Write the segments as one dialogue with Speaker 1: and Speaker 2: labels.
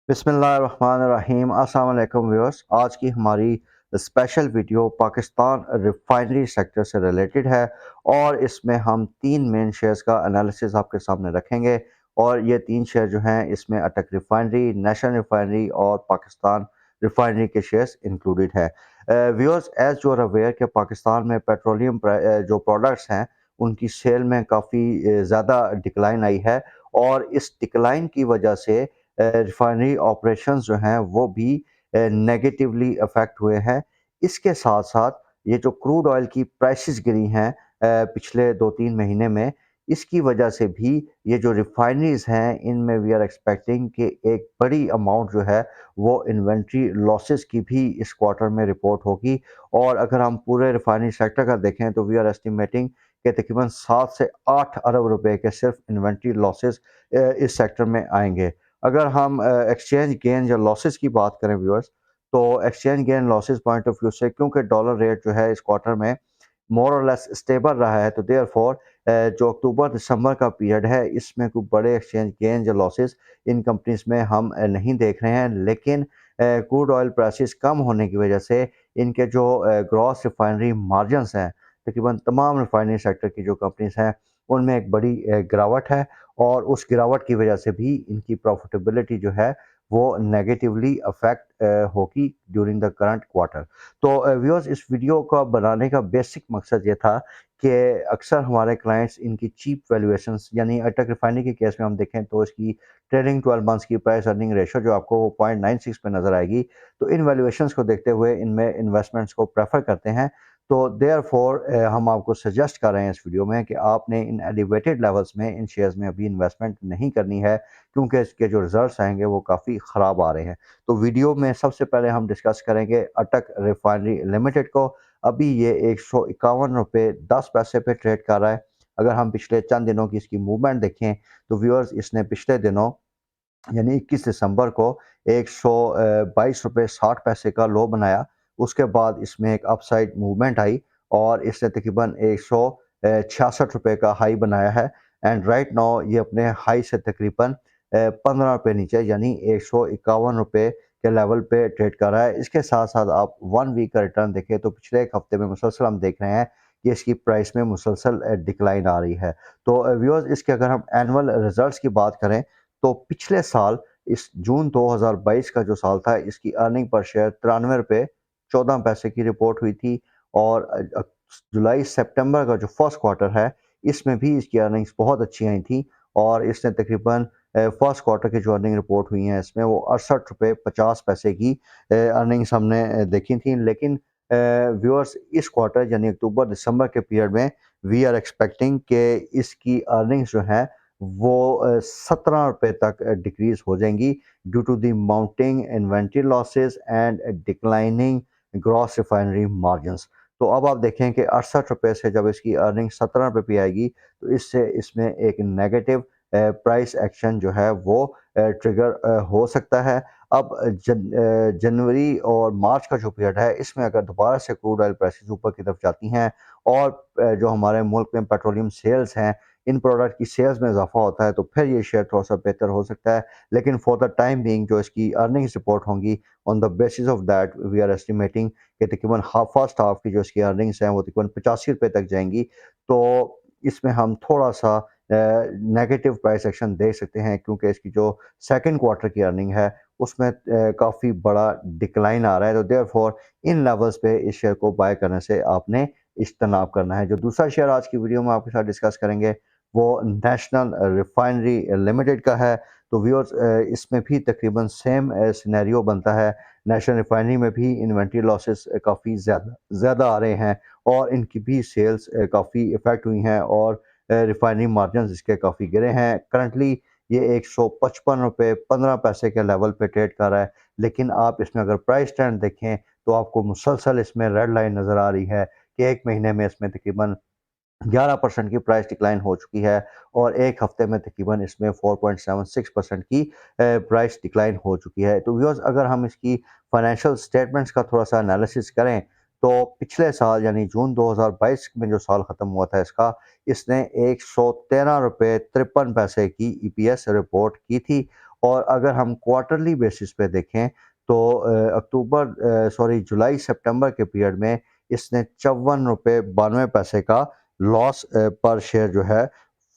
Speaker 1: बिस्मिल्लाहिर्रहमानिर्रहीम अस्सलाम वालेकुम व्यूअर्स। आज की हमारी special video Pakistan refinery sector से रिलेटेड है और इसमें हम तीन मेन शेयर्स का एनालिसिस आपके सामने रखेंगे और ये तीन शेयर जो हैं इसमें अटक रिफाइनरी, नेशनल रिफाइनरी और पाकिस्तान रिफाइनरी के शेयर्स इंक्लूडेड है। Viewers, as you are aware कि पाकिस्तान में पेट्रोलियम जो प्रोडक्ट्स हैं उनकी सेल में काफ़ी ज़्यादा डिक्लाइन आई है और इस डिक्लाइन की वजह से रिफाइनरी ऑपरेशंस जो हैं वो भी नेगेटिवली अफेक्ट हुए हैं। इसके साथ-साथ ये जो क्रूड ऑयल की प्राइसेस गिरी हैं पिछले 2-3 महीने में, इसकी वजह से भी ये जो रिफाइनरीज़ हैं इनमें वी आर एक्सपेक्टिंग कि एक बड़ी अमाउंट जो है वो इन्वेंट्री लॉसेस की भी इस क्वार्टर में रिपोर्ट होगी। और अगर हम पूरे रिफाइनरी सेक्टर का देखें तो वी आर एस्टिमेटिंग कि तकरीबन 7 से 8 अरब रुपए के सिर्फ इन्वेंट्री लॉसेस इस सेक्टर में आएँगे। अगर हम एक्सचेंज गेन या लॉसेस की बात करें व्यूअर्स, तो exchange gain losses point of view से क्योंकि डॉलर रेट जो है इस क्वार्टर में मोर और लेस स्टेबल रहा है, तो देयरफॉर जो अक्टूबर दिसंबर का पीरियड है इसमें कोई बड़े एक्सचेंज गेन या लॉसेस इन कंपनीज में हम नहीं देख रहे हैं। लेकिन क्रूड ऑयल प्राइसेस कम होने की वजह से इनके जो ग्रॉस रिफाइनरी मार्जिन्स हैं तकरीबन तमाम रिफाइनरी सेक्टर की जो कंपनीज हैं उनमें एक बड़ी गिरावट है और उस गिरावट की वजह से भी इनकी प्रॉफिटेबिलिटी जो है वो नेगेटिवली अफेक्ट होगी ड्यूरिंग द करंट क्वार्टर। तो व्यूअर्स, इस वीडियो का बनाने का बेसिक मकसद ये था कि अक्सर हमारे क्लाइंट्स इनकी चीप वैल्यूएशंस यानी अटक रिफाइनरी के केस में हम देखें तो इसकी ट्रेलिंग 12 मंथ्स की प्राइस अर्निंग रेशो जो आपको वो 0.96 पे नज़र आएगी। तो इन वैल्यूएशंस को देखते हुए इनमें इन्वेस्टमेंट्स को प्रेफर करते हैं। तो देयरफॉर हम आपको सजेस्ट कर रहे हैं इस वीडियो में कि आपने इन एलिवेटेड लेवल्स में इन शेयर्स में अभी इन्वेस्टमेंट नहीं करनी है क्योंकि इसके जो रिजल्ट्स आएंगे वो काफ़ी ख़राब आ रहे हैं। तो वीडियो में सबसे पहले हम डिस्कस करेंगे अटक रिफाइनरी लिमिटेड को। अभी ये 151 रुपये 10 पैसे पे ट्रेड कर रहा है। अगर हम पिछले चंद दिनों की इसकी मूवमेंट देखें तो व्यूअर्स, इसने पिछले दिनों यानी 21 दिसंबर को 122 रुपये 60 पैसे का लो बनाया। उसके बाद इसमें एक अपसाइड मूवमेंट आई और इसने तकरीबन 166 रुपये का हाई बनाया है एंड राइट नाउ ये अपने हाई से तकरीबन 15 रुपये नीचे यानी 151 रुपये के लेवल पे ट्रेड कर रहा है। इसके साथ-साथ आप 1 वीक का रिटर्न देखें तो पिछले एक हफ्ते में मुसलसल हम देख रहे हैं कि इसकी प्राइस में मुसलसल डिक्लाइन आ रही है। तो व्यूअर्स, इसके अगर हम एनुअल रिजल्ट्स की बात करें तो पिछले साल इस जून 2022 का जो साल था इसकी अर्निंग पर शेयर 93 रुपये 14 पैसे की रिपोर्ट हुई थी और जुलाई सितंबर का जो फर्स्ट क्वार्टर है इसमें भी इसकी अर्निंग्स बहुत अच्छी आई थी और इसने तकरीबन फर्स्ट क्वार्टर की जो अर्निंग रिपोर्ट हुई हैं इसमें वो 68 रुपये 50 पैसे की अर्निंग्स हमने देखी थी। लेकिन व्यूअर्स, इस क्वार्टर यानी अक्टूबर दिसंबर के पीरियड में वी आर एक्सपेक्टिंग कि इसकी अर्निंग्स जो है वो 17 रुपये तक डिक्रीज़ हो जाएँगी due to the mounting inventory losses and declining gross refinery margins. तो अब आप देखें कि 68 रुपये से जब इसकी अर्निंग 17 रुपये पे आएगी तो इससे इसमें एक नेगेटिव प्राइस एक्शन जो है वो ट्रिगर हो सकता है। अब जनवरी और मार्च का जो पीरियड है इसमें अगर दोबारा से क्रूड ऑयल प्राइसेस ऊपर की तरफ जाती हैं और जो हमारे मुल्क में पेट्रोलियम सेल्स हैं इन प्रोडक्ट की सेल्स में इजाफा होता है तो फिर ये शेयर थोड़ा-सा बेहतर हो सकता है। लेकिन फॉर द टाइम बीइंग जो इसकी अर्निंग्स रिपोर्ट होंगी on the basis of that we are estimating कि तकरीबन फर्स्ट हाफ की जो इसकी अर्निंग्स हैं वो तकरीबन 85 रुपये तक जाएँगी। तो इसमें हम थोड़ा-सा नेगेटिव प्राइस एक्शन देख सकते हैं क्योंकि इसकी जो सेकंड क्वार्टर की अर्निंग है उसमें काफ़ी बड़ा डिक्लाइन आ रहा है। तो देयरफॉर इन लेवल्स पे इस शेयर को बाय करने से आपने इज्तनाब करना है। जो दूसरा शेयर आज की वीडियो में आपके साथ डिस्कस करेंगे वो नेशनल रिफाइनरी लिमिटेड का है। तो व्यूअर्स, इसमें भी तकरीबन सेम सिनेरियो बनता है। नेशनल रिफाइनरी में भी इन्वेंटरी लॉसेस काफ़ी ज़्यादा ज़्यादा आ रहे हैं और इनकी भी सेल्स काफ़ी इफ़ेक्ट हुई हैं और रिफाइनरी मार्जिन्स इसके काफ़ी गिरे हैं। करंटली ये 155 रुपये 15 पैसे के लेवल पे ट्रेड कर रहा है। लेकिन आप इसमें अगर प्राइस ट्रेंड देखें तो आपको मुसलसल इसमें रेड लाइन नज़र आ रही है कि 1 महीने में इसमें तकरीबन 11% की प्राइस डिक्लाइन हो चुकी है और 1 हफ्ते में तकरीबन इसमें 4.76% की प्राइस डिक्लाइन हो चुकी है। तो व्यूअर्स, अगर हम इसकी फाइनेंशियल स्टेटमेंट्स का थोड़ा-सा एनालिसिस करें तो पिछले साल यानी जून 2022 में जो साल ख़त्म हुआ था इसका, इसने 113 रुपये 53 पैसे की ईपीएस रिपोर्ट की थी और अगर हम क्वार्टरली बेसिस पे देखें तो जुलाई सितंबर के पीरियड में इसने ₹54.92 का लॉस पर शेयर जो है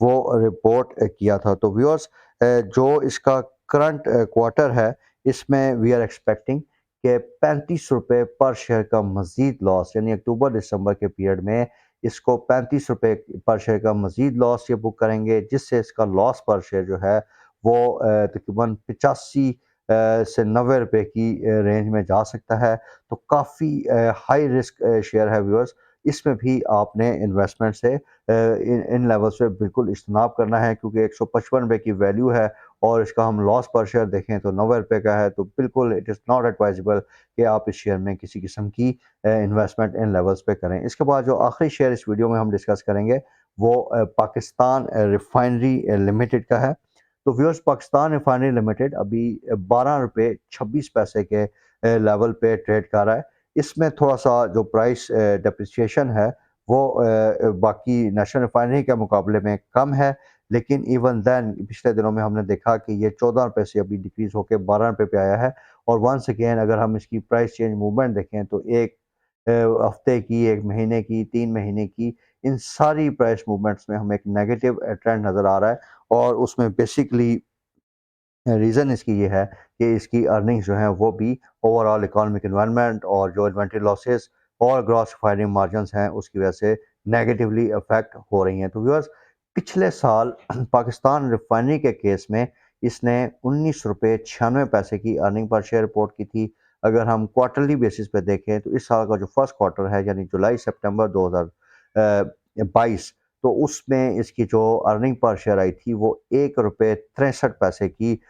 Speaker 1: वो रिपोर्ट किया था। तो व्यूअर्स, जो इसका करंट क्वार्टर है, इसमें वी आर एक्सपेक्टिंग कि ₹35 पर शेयर का मज़ीद लॉस, यानी अक्टूबर दिसंबर के पीरियड में इसको ₹35 पर शेयर का मज़ीद लॉस ये बुक करेंगे, जिससे इसका लॉस पर शेयर जो है वो तकरीबन 85 से ₹90 की रेंज में जा सकता है। तो काफ़ी हाई रिस्क शेयर है व्यूअर्स। इसमें भी आपने इन्वेस्टमेंट से इन इन लेवल्स पे बिल्कुल इज्तनाब करना है, क्योंकि ₹155 की वैल्यू है और इसका हम लॉस पर शेयर देखें तो ₹90 का है। तो बिल्कुल इट इज़ नॉट एडवाइजेबल कि आप इस शेयर में किसी किस्म की इन्वेस्टमेंट इन लेवल्स पे करें। इसके बाद जो आखिरी शेयर इस वीडियो में हम डिस्कस करेंगे वो पाकिस्तान रिफाइनरी लिमिटेड का है। तो व्यूअर्स, पाकिस्तान रिफाइनरी लिमिटेड अभी ₹12.26 के लेवल पे ट्रेड कर रहा है। इसमें थोड़ा-सा जो प्राइस डेप्रिसिएशन है वो बाकी नेशनल रिफाइनरी के मुकाबले में कम है, लेकिन इवन देन पिछले दिनों में हमने देखा कि ये ₹14 से अभी डिक्रीज़ होके ₹12 पे आया है। और वंस अगेन अगर हम इसकी प्राइस चेंज मूवमेंट देखें तो एक हफ्ते की, 1 महीने की, 3 महीने की, इन सारी प्राइस मूवमेंट्स में हमें एक नेगेटिव ट्रेंड नज़र आ रहा है। और उसमें बेसिकली रीज़न इसकी ये है कि इसकी अर्निंग्स जो हैं वो भी ओवरऑल इकोनॉमिक एनवायरनमेंट और जो इन्वेंटरी लॉसेस और ग्रॉस रिफाइनिंग मार्जिन्स हैं उसकी वजह से नेगेटिवली अफेक्ट हो रही हैं। तो व्यूअर्स, पिछले साल पाकिस्तान रिफाइनरी के केस में इसने ₹19.96 की अर्निंग पर शेयर रिपोर्ट की थी। अगर हम क्वार्टरली बेसिस पे देखें तो इस साल का जो फर्स्ट क्वार्टर है, यानी जुलाई सितंबर 2022, तो उसमें इसकी जो अर्निंग पर शेयर आई थी वो ₹1.63 की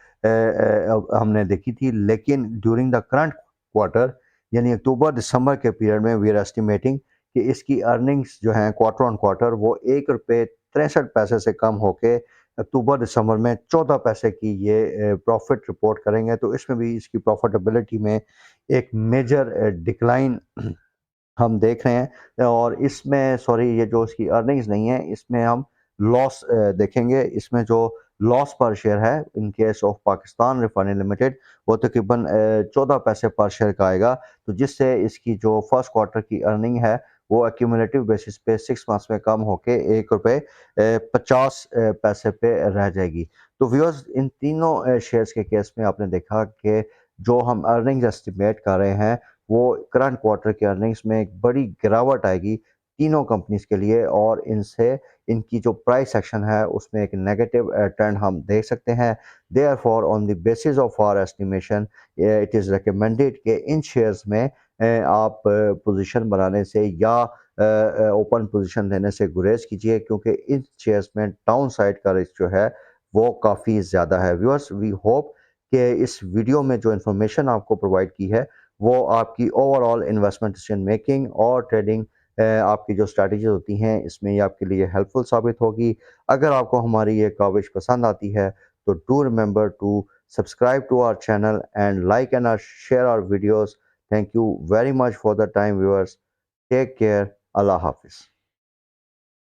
Speaker 1: हमने देखी थी। लेकिन ड्यूरिंग द करंट क्वार्टर, यानी अक्टूबर दिसंबर के पीरियड में, वी आर एस्टिमेटिंग कि इसकी अर्निंग्स जो हैं क्वार्टर ऑन क्वार्टर वो ₹1.63 से कम होके अक्टूबर दिसंबर में 14 पैसे की ये प्रॉफिट रिपोर्ट करेंगे। तो इसमें भी इसकी प्रॉफिटेबिलिटी में एक मेजर डिक्लाइन हम देख रहे हैं। और इसमें ये जो इसकी अर्निंग्स नहीं है, इसमें हम लॉस देखेंगे। इसमें जो लॉस पर शेयर है in case of Pakistan refinery limited, वो तकरीबन 14 पैसे पर शेयर का आएगा। तो जिससे इसकी जो फर्स्ट क्वार्टर की अर्निंग है वो एक्यूमुलेटिव बेसिस पे 6 मंथ्स में कम होके ₹1.50 पे रह जाएगी। तो व्यूअर्स, इन तीनों शेयर्स के केस में आपने देखा कि जो हम अर्निंग्स एस्टिमेट कर रहे हैं वो करंट क्वार्टर की अर्निंग्स में एक बड़ी गिरावट आएगी तीनों कंपनीज के लिए। और इनसे इनकी जो प्राइस एक्शन है उसमें एक नेगेटिव ट्रेंड हम देख सकते हैं। Therefore on the basis of our estimation, it is recommended कि इन शेयर्स में आप पोजीशन बनाने से या ओपन पोजीशन लेने से गुरेज कीजिए, क्योंकि इन शेयर्स में डाउन साइड का रिस्क जो है वो काफ़ी ज़्यादा है। व्यूअर्स, वी होप कि इस वीडियो में जो इन्फॉर्मेशन आपको प्रोवाइड की है वो आपकी ओवरऑल इन्वेस्टमेंट डिसीजन मेकिंग और ट्रेडिंग आपकी जो स्ट्रैटेजीज होती हैं इसमें ये आपके लिए हेल्पफुल साबित होगी। अगर आपको हमारी ये काविश पसंद आती है तो do remember to subscribe to our channel and like and share our videos. Thank you very much for the time viewers. Take care. अल्लाह हाफिज़।